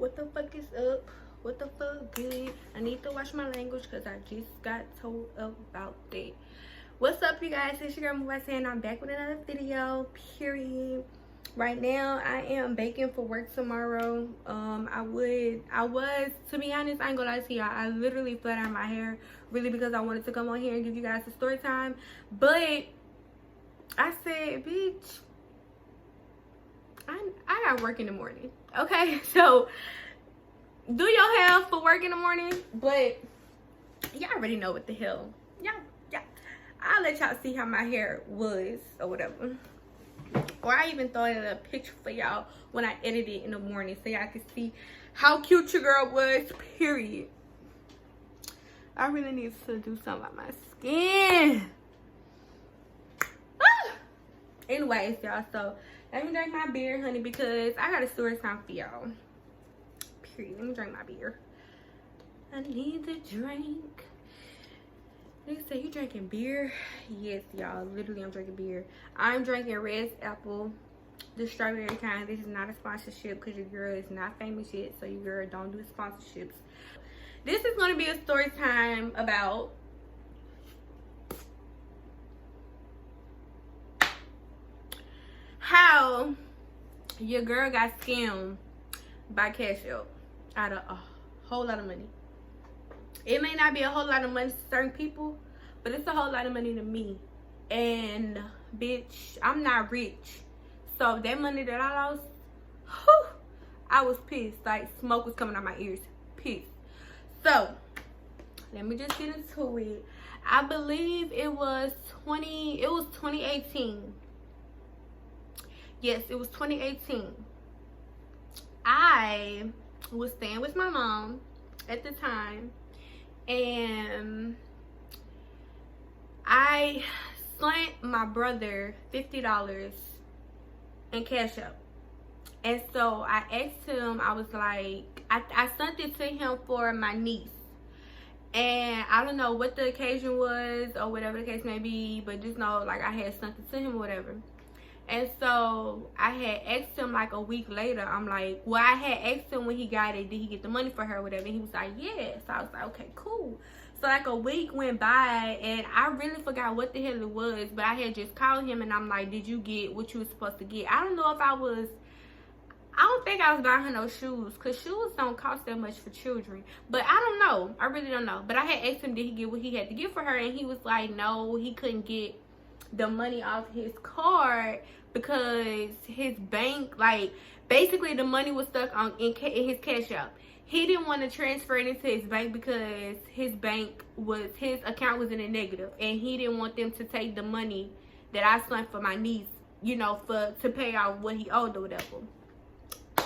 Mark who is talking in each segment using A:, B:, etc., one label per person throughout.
A: What the fuck is up? What the fuck good? I need to watch my language because I just got told about that. What's up, you guys? It's your girl Move saying I'm back with another video, period. Right now I am baking for work tomorrow. I was, to be honest, I ain't gonna lie to y'all, I literally flat ironed my hair really because I wanted to come on here and give you guys a story time, but I said, bitch, I got work in the morning, okay? So do your hair for work in the morning, but y'all already know what the hell. Yeah, I'll let y'all see how my hair was or whatever. Or I even thought of a picture for y'all when I edited it in the morning so y'all can see how cute your girl was, period. I really need to do something about my skin. Anyways, y'all, so let me drink my beer, honey, because I got a story time for y'all. Period. Let me drink my beer. I need to drink. They say you drinking beer? Yes, y'all. Literally, I'm drinking beer. I'm drinking Red Apple, the strawberry kind. This is not a sponsorship because your girl is not famous yet, so your girl don't do sponsorships. This is going to be a story time about how your girl got scammed by Cash App out of a whole lot of money. It may not be a whole lot of money to certain people, but it's a whole lot of money to me. And bitch, I'm not rich, so that money that I lost, whew, I was pissed. Like smoke was coming out my ears. Pissed. So let me just get into it. I believe it was 2018. Yes, it was 2018. I was staying with my mom at the time, and I sent my brother $50 in Cash App. And so I asked him, I was like, I sent it to him for my niece. And I don't know what the occasion was or whatever the case may be, but just know like I had sent it to him or whatever. And so I had asked him like a week later. I'm like, well, I had asked him when he got it, did he get the money for her or whatever? And he was like, yeah. So I was like, okay, cool. So like a week went by and I really forgot what the hell it was, but I had just called him and I'm like, did you get what you were supposed to get? I don't know if I don't think I was buying her no shoes, because shoes don't cost that much for children. But I don't know. I really don't know. But I had asked him, did he get what he had to get for her? And he was like, no, he couldn't get the money off his card because his bank, like, basically the money was stuck on in his Cash App. He didn't want to transfer it into his bank because his account was in a negative, and he didn't want them to take the money that I sent for my niece, you know, to pay off what he owed or whatever.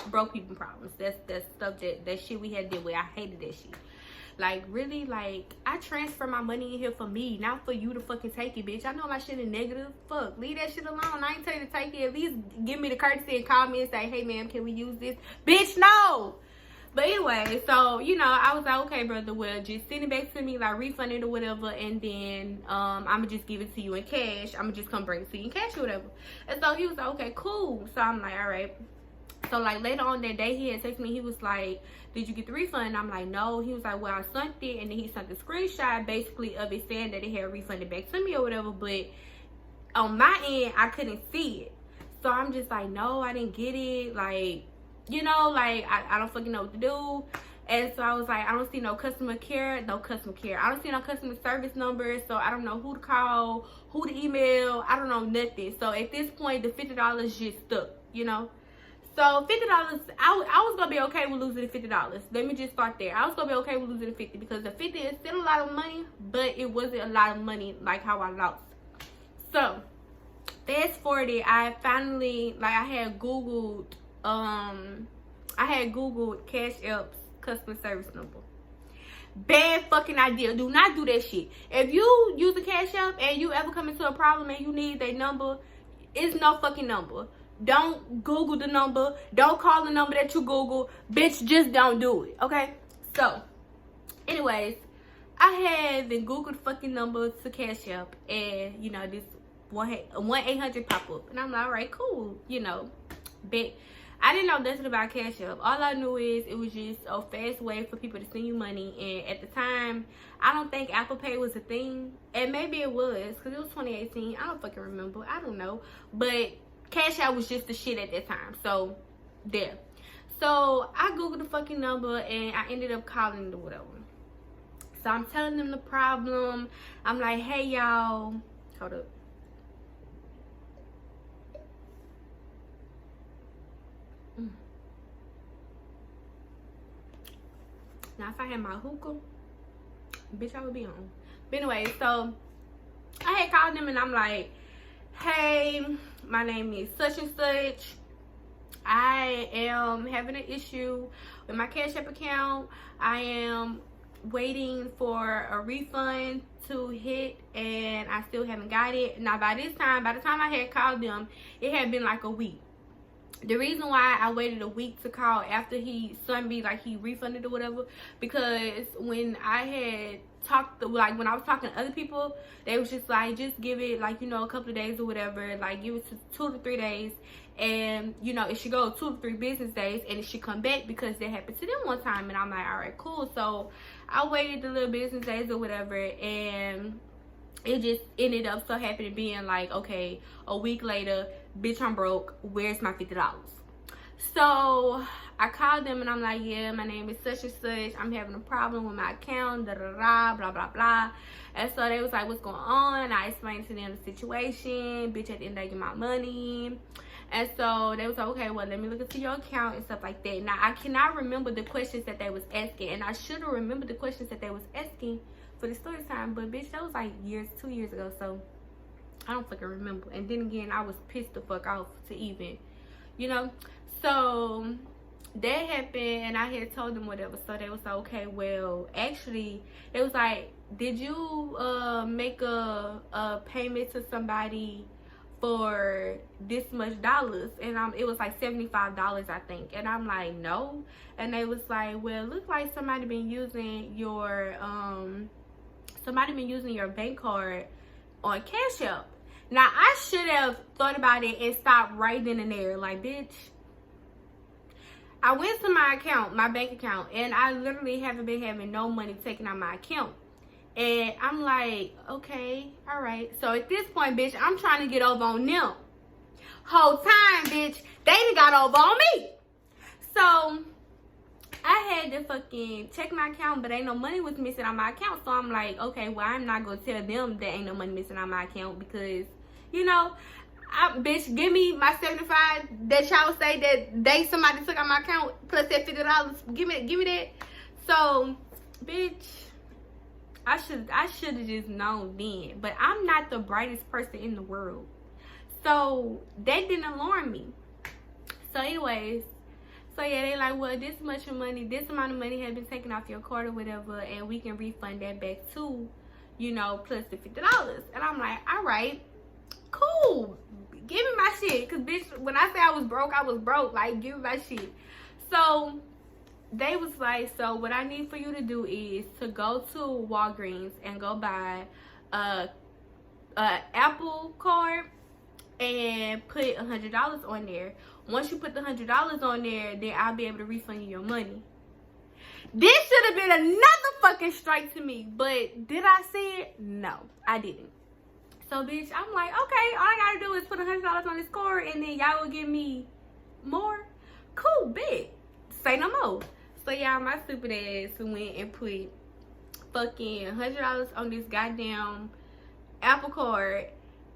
A: Broke people problems. That's stuff that shit we had to deal with. I hated that shit. Like, really, like, I transfer my money in here for me, not for you to fucking take it, bitch. I know my shit is negative. Fuck, leave that shit alone. I ain't tell you to take it. At least give me the courtesy and call me and say, hey, ma'am, can we use this? Bitch, no. But anyway, so, you know, I was like, okay, brother, well, just send it back to me, like, refund it or whatever, and then I'm going to just give it to you in cash. I'm going to just come bring it to you in cash or whatever. And so he was like, okay, cool. So I'm like, all right. So, like, later on that day, he had texted me. He was like, did you get the refund? And I'm like, no. He was like, well, I sent it. And then he sent the screenshot, basically, of it saying that it had refunded back to me or whatever. But on my end, I couldn't see it. So, I'm just like, no, I didn't get it. Like, you know, like, I don't fucking know what to do. And so, I was like, I don't see no customer care. No customer care. I don't see no customer service number. So, I don't know who to call, who to email. I don't know nothing. So, at this point, the $50 just stuck, you know. So $50, I was gonna be okay with losing the $50. Let me just start there. I was gonna be okay with losing the 50 because the 50 is still a lot of money, but it wasn't a lot of money like how I lost. So fast forwarded, I finally, like, I had Googled Cash App's customer service number. Bad fucking idea. Do not do that shit. If you use a Cash App and you ever come into a problem and you need their number, it's no fucking number. Don't Google the number. Don't call the number that you Google. Bitch, just don't do it, okay? So, anyways, I had the Googled fucking number to Cash App, and, you know, this 1-800 pop up. And I'm like, all right, cool, you know. Bet I didn't know nothing about Cash App. All I knew is it was just a fast way for people to send you money. And at the time, I don't think Apple Pay was a thing. And maybe it was, because it was 2018. I don't fucking remember. I don't know. But Cash App was just the shit at that time. So, there. So, I Googled the fucking number and I ended up calling or whatever. So, I'm telling them the problem. I'm like, hey, y'all. Hold up. Now, if I had my hookah, bitch, I would be on. But anyway, so I had called them and I'm like, hey, my name is such and such. I am having an issue with my Cash App account. I am waiting for a refund to hit and I still haven't got it. Now, by the time I had called them, it had been like a week. The reason why I waited a week to call after he sent me, like, he refunded or whatever, because when I had talked, like, when I was talking to other people, they was just like, just give it, like, you know, a couple of days or whatever, like, give it to 2 to 3 days, and, you know, it should go 2 to 3 business days, and it should come back, because that happened to them one time. And I'm like, all right, cool. So I waited the little business days or whatever, and it just ended up so happening being like, okay, a week later, bitch, I'm broke. Where's my $50? So I called them and I'm like, yeah, my name is such and such. I'm having a problem with my account, da da da, blah blah blah. And so they was like, what's going on? I explained to them the situation. Bitch, at the end, they get my money. And so they was like, okay, well, let me look into your account and stuff like that. Now, I cannot remember the questions that they was asking, and I should have remembered the questions that they was asking for the story time, but bitch, that was like 2 years ago, so I don't fucking remember. And then again, I was pissed the fuck off to even, you know. So that happened and I had told them whatever. So they was like, okay, well, actually, it was like, did you make a payment to somebody for this much dollars? And it was like $75, I think. And I'm like, no. And they was like, well, it looks like somebody been using your bank card on Cash App. Now, I should have thought about it and stopped right then and there. Like, bitch, I went to my account, my bank account, and I literally haven't been having no money taken out my account. And I'm like, okay, all right. So at this point, bitch, I'm trying to get over on them. Whole time, bitch, they done got over on me. So I had to fucking check my account, but ain't no money was missing on my account. So I'm like, okay, well, I'm not going to tell them that ain't no money missing on my account because, you know, bitch, give me my $75 that y'all say that somebody took out my account plus that $50. Give me that. So, bitch, I should have just known then. But I'm not the brightest person in the world. So, that didn't alarm me. So, anyways, so yeah, they like, well, this amount of money has been taken off your card or whatever, and we can refund that back too, you know, plus the $50. And I'm like, all right, cool, give me my shit. Because, bitch, when I say I was broke, like, give me my shit. So they was like, so what I need for you to do is to go to Walgreens and go buy a Apple card and put $100 on there. Once you put the $100 on there, then I'll be able to refund you your money. This should have been another fucking strike to me. But did I see it? No, I didn't. So, bitch, I'm like, okay, all I gotta do is put $100 on this card and then y'all will give me more. Cool, bitch. Say no more. So, y'all, my stupid ass went and put fucking $100 on this goddamn Apple card.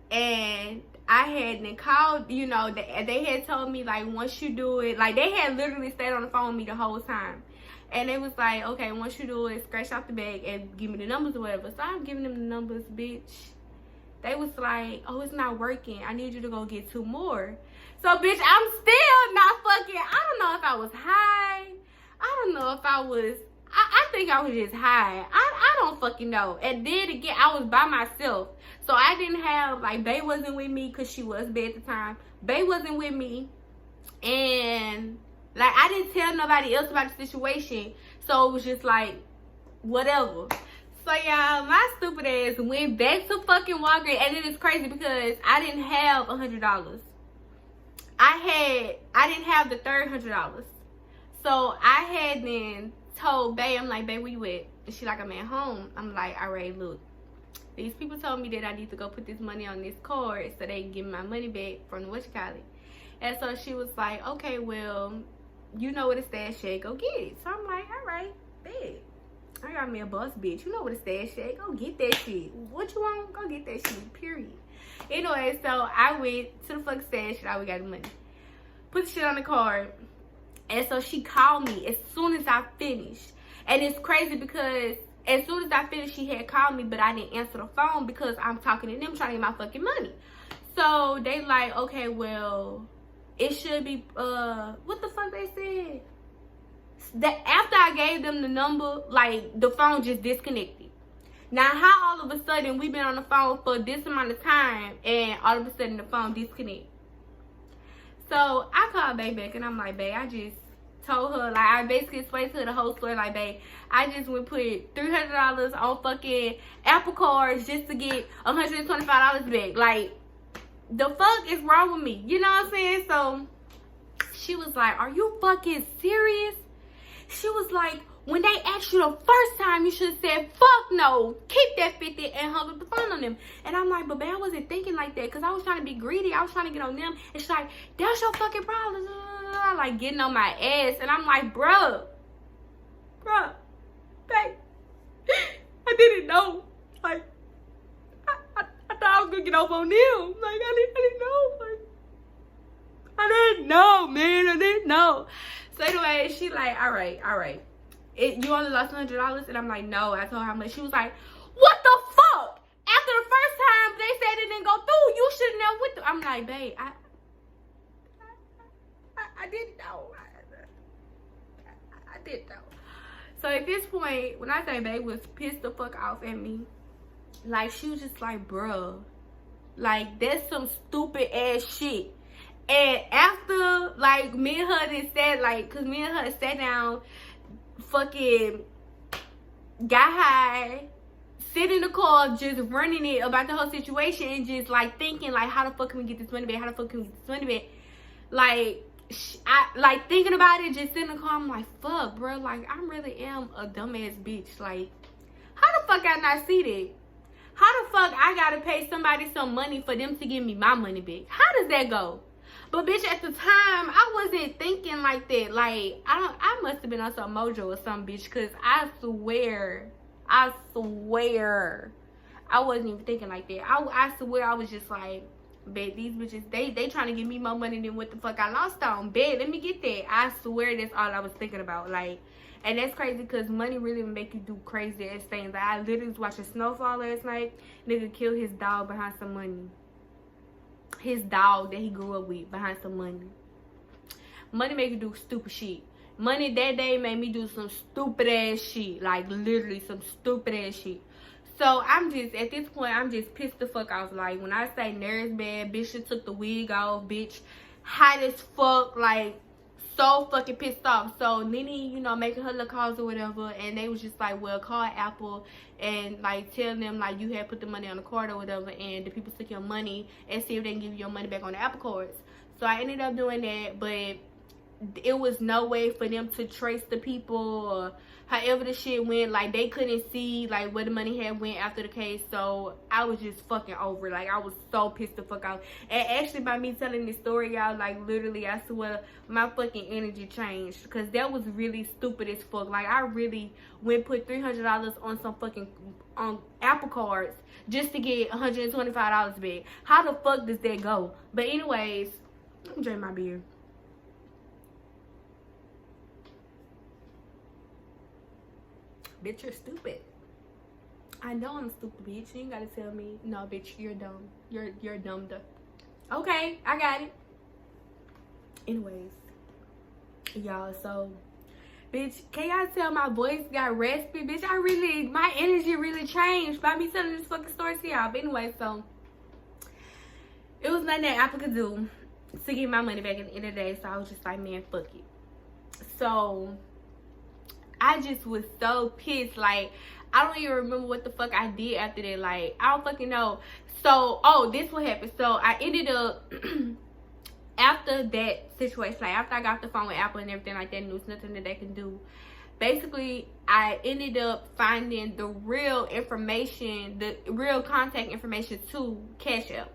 A: And I hadn't called, you know, they had told me, like, once you do it, like, they had literally stayed on the phone with me the whole time. And it was like, okay, once you do it, scratch out the bag and give me the numbers or whatever. So I'm giving them the numbers, bitch. They was like, oh, it's not working. I need you to go get 2 more. So, bitch, I'm still not fucking, I don't know if I was high. I don't know if I was, I think I was just high. I don't fucking know. And then again, I was by myself. So I didn't have, like, Bae wasn't with me because she was bad at the time. Bae wasn't with me. And, like, I didn't tell nobody else about the situation. So it was just like, whatever. So, y'all, my stupid ass went back to fucking Walgreens. And it is crazy because I didn't have $100. I didn't have the third $100. So I had then told Bae, I'm like, Bae, where you at? And she like, I'm at home. I'm like, all right, look. These people told me that I need to go put this money on this card so they can give me my money back from the whatchamacallit. And so she was like, okay, well, you know what a stash at, go get it. So I'm like, all right, bet. I got me a boss bitch. You know what a stash at, go get that shit. What you want, go get that shit, period. Anyway, so I went to the fucking stash and I got the money. Put the shit on the card. And so she called me as soon as I finished. And it's crazy because as soon as I finished, she had called me, but I didn't answer the phone because I'm talking to them trying to get my fucking money. So they like, okay, well, it should be, what the fuck they said? That after I gave them the number, like, the phone just disconnected. Now, how all of a sudden we've been on the phone for this amount of time and all of a sudden the phone disconnected? So I called Bae back and I'm like, Bae, I just told her, like, I basically explained to her the whole story, like, Bae, I just went put $300 on fucking Apple cards just to get $125 back. Like, the fuck is wrong with me? You know what I'm saying? So she was like, are you fucking serious? She was like, when they asked you the first time, you should have said, fuck no, keep that 50 and hung up the phone on them. And I'm like, but Bae, I wasn't thinking like that because I was trying to be greedy. I was trying to get on them. And she's like, that's your fucking problem. Like, getting on my ass. And I'm like, bruh, Bae, I didn't know. Like, I thought I was going to get off on them. Like, I didn't know. Like, I didn't know, man. I didn't know. So anyway, she like, all right. You only lost $100? And I'm like, no. I told her how much. She was like, what the fuck? After the first time they said it didn't go through, you shouldn't have went through. I'm like, Babe, I didn't know. I didn't know. So at this point, when I say Babe was pissed the fuck off at me, like, she was just like, bruh, like, that's some stupid ass shit. And after, like, me and her then said, like, cause me and her sat down, fucking got high, sit in the car, just running it about the whole situation and just, like, thinking, like, how the fuck can we get this money back? How the fuck can we get this money back? Like, like, thinking about it, just sitting in the car, I'm like, fuck, bro. Like, I really am a dumbass bitch. Like, how the fuck I not see that? How the fuck I gotta pay somebody some money for them to give me my money back? How does that go? But bitch, at the time, I wasn't thinking like that. Like, I must have been on some mojo or something, bitch. Cause I swear, I wasn't even thinking like that. I swear I was just like, bet these bitches, they trying to give me more money than what the fuck I lost on. Bet, let me get that. I swear that's all I was thinking about. Like, and that's crazy because money really will make you do crazy ass things. Like, I literally was watching Snowfall last night. Nigga killed his dog behind some money. His dog that he grew up with behind some money. Money make you do stupid shit. Money that day made me do some stupid ass shit. Like, literally some stupid ass shit. So I'm just, at this point, I'm just pissed the fuck off. Like, when I say nerves bad, bitch, she took the wig off, bitch. Hot as fuck, like, so fucking pissed off. So Nene, you know, making her little calls or whatever, and they was just like, well, call Apple and, like, tell them, like, you had put the money on the card or whatever, and the people took your money, and see if they can give you your money back on the Apple cards. So I ended up doing that, but it was no way for them to trace the people or however the shit went. Like, they couldn't see, like, where the money had went after the case. So I was just fucking over. Like, I was so pissed the fuck off. And actually, by me telling this story, y'all, like, literally, I swear, my fucking energy changed. Because that was really stupid as fuck. Like, I really went put $300 on some fucking Apple cards just to get $125 back. How the fuck does that go? But anyways, let me drink my beer. Bitch, you're stupid. I know I'm a stupid bitch. You ain't gotta tell me. No, bitch, you're dumb. You're dumb. Okay, I got it. Anyways, y'all, so, bitch, can y'all tell my voice got raspy? Bitch, my energy really changed by me telling this fucking story to y'all. But anyway, so, it was nothing that Apple could do to get my money back at the end of the day. So I was just like, man, fuck it. So I just was so pissed. Like, I don't even remember what the fuck I did after that. Like, I don't fucking know. So, oh, this what happened. So I ended up after that situation, like after I got off the phone with Apple and everything like that, and there was nothing that they can do, basically I ended up finding the real information, the real contact information to Cash App.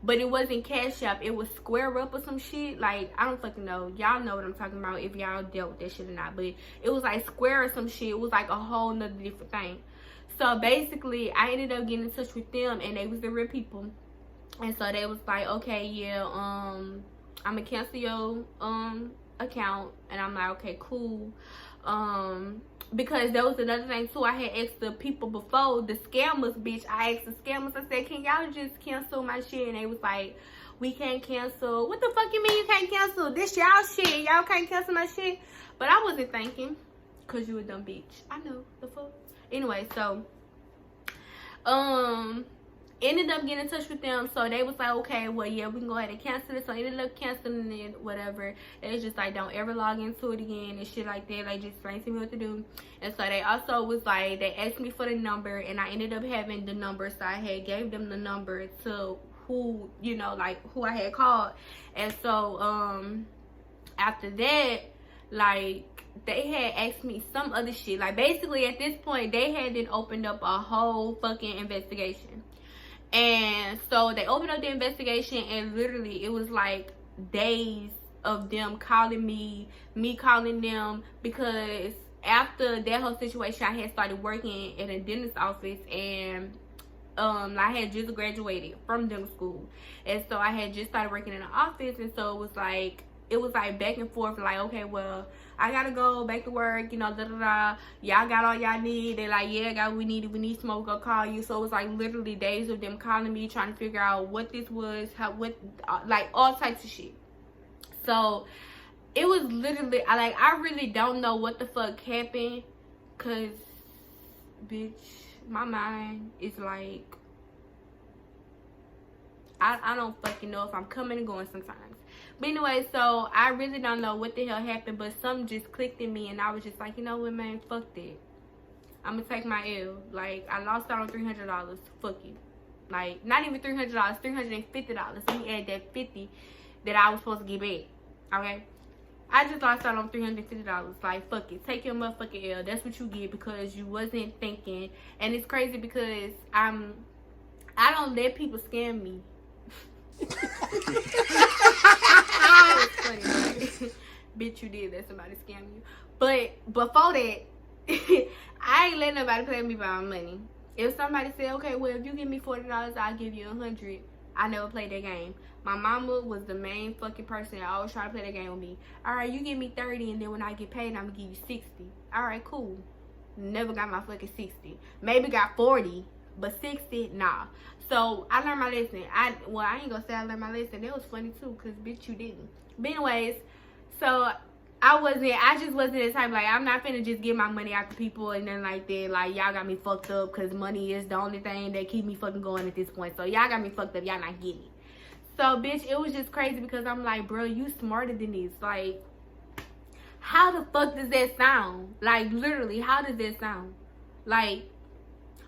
A: But it wasn't Cash App, it was Square Up or some shit. Like, I don't fucking know. Y'all know what I'm talking about if y'all dealt with that shit or not. But it was like Square or some shit. It was like a whole nother different thing. So basically, I ended up getting in touch with them, and they was the real people. And so they was like, okay, yeah, I'm gonna cancel your account. And I'm like, okay, cool. Because there was another thing too. I had asked the people before, the scammers, bitch. I asked the scammers, I said, can y'all just cancel my shit? And they was like, we can't cancel. What the fuck you mean you can't cancel? This y'all shit. Y'all can't cancel my shit. But I wasn't thinking, cause you a dumb bitch. I know, the fuck. Anyway, so ended up getting in touch with them. So they was like, okay, well, yeah, we can go ahead and cancel it. So I ended up canceling it, whatever. It was just like, don't ever log into it again and shit like that. Like, just explain to me what to do. And so they also was like, they asked me for the number, and I ended up having the number. So I had gave them the number to who, you know, like who I had called. And so after that, like, they had asked me some other shit. Like, basically at this point, they had then opened up a whole fucking investigation. And so they opened up the investigation, and literally it was like days of them calling me calling them, because after that whole situation, I had started working in a dentist office, and I had just graduated from dental school, and so I had just started working in an office. And so it was like back and forth, like, okay, well, I gotta go back to work, you know, da da da. Y'all got all y'all need. They like, yeah, got what we need. We need smoke. Go call you. So it was like literally days of them calling me, trying to figure out what this was, like all types of shit. So it was literally, I really don't know what the fuck happened, cause bitch, my mind is like, I don't fucking know if I'm coming and going sometimes. But anyway, so I really don't know what the hell happened, but something just clicked in me, and I was just like, you know what, man, fuck that. I'm gonna take my L. Like, I lost out on $300. Fuck you. Like, not even $300, $350. So you add that 50 that I was supposed to get back. Okay? I just lost out on $350. Like, fuck it. Take your motherfucking L. That's what you get, because you wasn't thinking. And it's crazy because I don't let people scam me. Funny, right? Bitch, you did let somebody scam you. But before that, I ain't let nobody play me by my money. If somebody said, okay, well, if you give me $40, I'll give you $100, I never played that game. My mama was the main fucking person that always try to play that game with me. All right, you give me 30, and then when I get paid, I'm gonna give you 60. All right, cool. Never got my fucking 60. Maybe got 40, but 60, nah. So I learned my lesson. I ain't gonna say I learned my lesson. That was funny too, cause bitch, you didn't. But anyways, so I just wasn't the type, like, I'm not finna just give my money out to people and then like that. Like, y'all got me fucked up, cause money is the only thing that keep me fucking going at this point. So y'all got me fucked up. Y'all not getting it. So bitch, it was just crazy, because I'm like, bro, you smarter than this. Like, how the fuck does that sound? Like, literally, how does that sound? Like,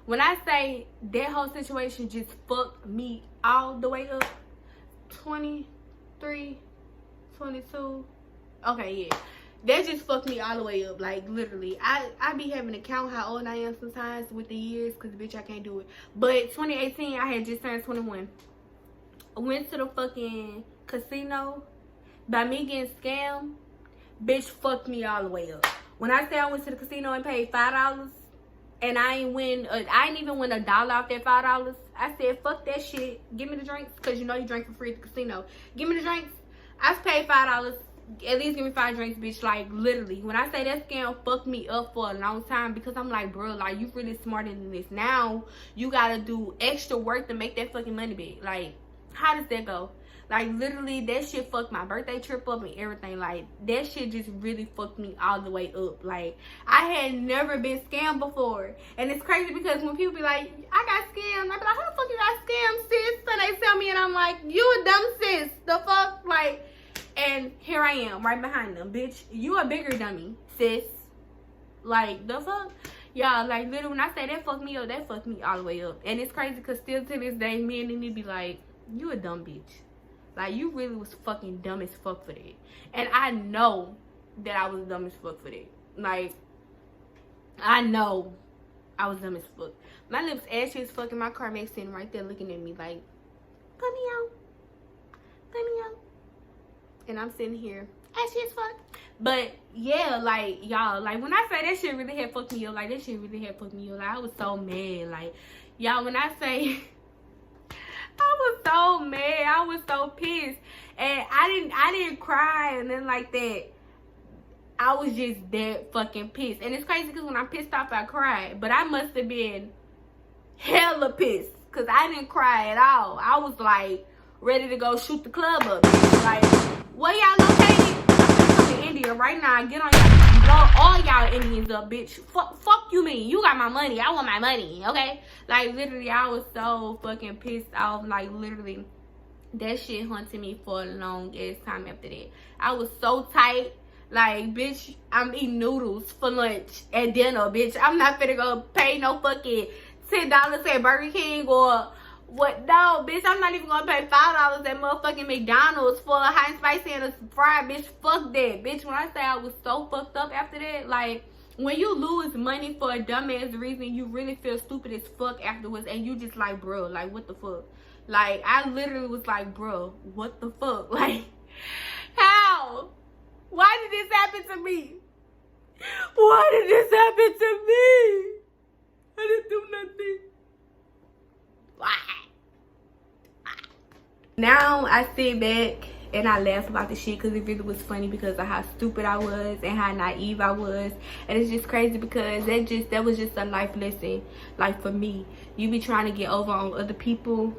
A: when I say that whole situation just fucked me all the way up, 23, 22, okay, yeah. That just fucked me all the way up, like, literally. I be having to count how old I am sometimes with the years, because, bitch, I can't do it. But 2018, I had just turned 21. I went to the fucking casino. By me getting scammed, bitch, fucked me all the way up. When I say I went to the casino and paid $5, and I ain't even win $1 off that $5. I said, fuck that shit. Give me the drinks, because you know you drink for free at the casino. Give me the drinks. I paid $5. At least give me 5 drinks, bitch. Like, literally. When I say that scam fucked me up for a long time, because I'm like, bro, like, you really smarter than this. Now, you gotta do extra work to make that fucking money back. Like, how does that go? Like, literally, that shit fucked my birthday trip up and everything. Like, that shit just really fucked me all the way up. Like, I had never been scammed before. And it's crazy, because when people be like, I got scammed, I be like, how the fuck you got scammed, sis? And they tell me, and I'm like, you a dumb sis. The fuck? Like, and here I am, right behind them. Bitch, you a bigger dummy, sis. Like, the fuck? Y'all, like, literally, when I say that fucked me up, that fucked me all the way up. And it's crazy, because still to this day, me and Nene be like, you a dumb bitch. Like, you really was fucking dumb as fuck for that. And I know that I was dumb as fuck for that. Like, I know I was dumb as fuck. My lips ashy as fuck, and my car makes sitting right there looking at me like, let me out. Let me out. And I'm sitting here ashy as fuck. But yeah, like, y'all, like, when I say that shit really had fucked me up, like, that shit really had fucked me up. Like, I was so mad. Like, y'all, when I say I was so mad, I was so pissed. And I didn't cry and then like that. I was just that fucking pissed. And it's crazy because when I'm pissed off, I cry. But I must have been hella pissed because I didn't cry at all. I was like ready to go shoot the club up. Like, where y'all located? I'm coming to India right now. Get on y'all, blow all y'all Indians up, bitch. Fuck you mean? You got my money. I want my money, okay? Like, literally, I was so fucking pissed off. Like, literally, that shit haunted me for a long ass time after that. I was so tight. Like, bitch, I'm eating noodles for lunch and dinner, bitch. I'm not finna go pay no fucking $10 at Burger King or what? No, bitch, I'm not even gonna pay $5 at motherfucking McDonald's for a hot and spicy and a fried, bitch. Fuck that, bitch. When I say I was so fucked up after that, like, when you lose money for a dumbass reason, you really feel stupid as fuck afterwards, and you just like, bro, like, what the fuck? Like, I literally was like, bro, what the fuck? Like, how? Why did this happen to me? Why did this happen to me? I didn't do nothing. Why? Now I sit back and I laugh about the shit because it really was funny because of how stupid I was and how naive I was. And it's just crazy because that was just a life lesson. Like, for me, you be trying to get over on other people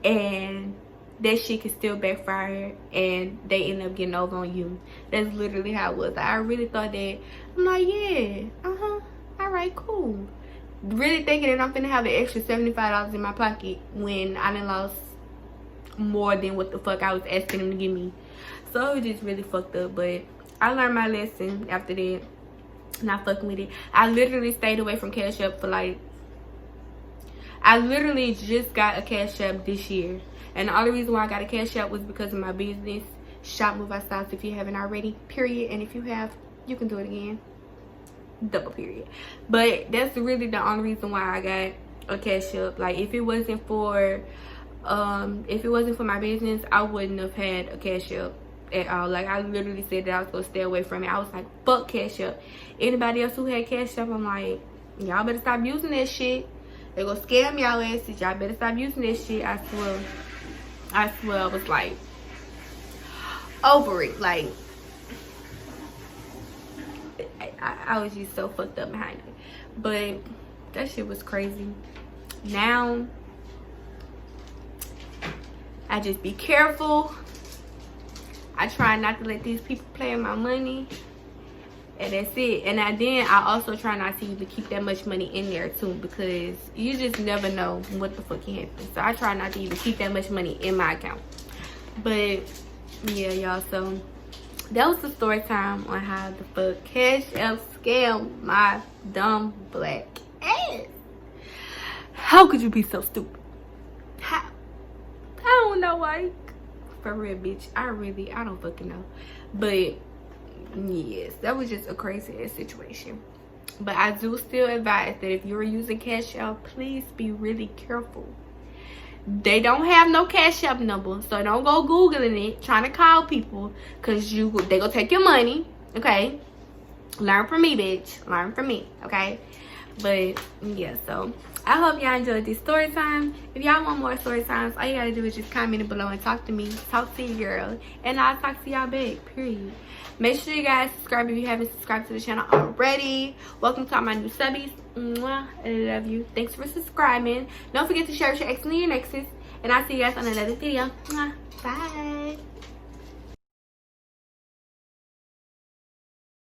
A: and that shit can still backfire and they end up getting over on you. That's literally how it was. I really thought that, I'm like, yeah, all right, cool. Really thinking that I'm finna have an extra $75 in my pocket when I done lost more than what the fuck I was asking them to give me. So it was just really fucked up. But I learned my lesson after that. Not fucking with it. I literally stayed away from Cash App for like, I literally just got a Cash App this year. And the only reason why I got a Cash App was because of my business, Shop Move Our Styles, if you haven't already, period. And if you have, you can do it again, double period. But that's really the only reason why I got a Cash App. Like, if it wasn't for my business, I wouldn't have had a Cash App at all. Like, I literally said that I was gonna stay away from it. I was like, fuck Cash App. Anybody else who had Cash App, I'm like, y'all better stop using that shit. They gonna scam y'all asses. Y'all better stop using that shit. I swear I was like over it. Like, I was just so fucked up behind it. But that shit was crazy. Now I just be careful. I try not to let these people play in my money. And that's it. And I also try not to even keep that much money in there too, because you just never know what the fuck can happen. So I try not to even keep that much money in my account. But yeah, y'all, so that was the story time on how the fuck Cash App scammed my dumb black ass. How could you be so stupid? How? I don't know, like, for real, bitch. I don't fucking know. But yes, that was just a crazy ass situation. But I do still advise that if you're using Cash App, please be really careful. They don't have no Cash App number, so don't go Googling it, trying to call people, because they gonna take your money, okay? Learn from me, bitch. Learn from me, okay? But yeah, so I hope y'all enjoyed this story time. If y'all want more story times, all you gotta do is just comment it below and talk to me, talk to your girl, and I'll talk to y'all back, period. Make sure you guys subscribe if you haven't subscribed to the channel already. Welcome to all my new subbies. Mwah, I love you. Thanks for subscribing. Don't forget to share with your ex and your exes, and I'll see you guys on another video. Mwah, bye.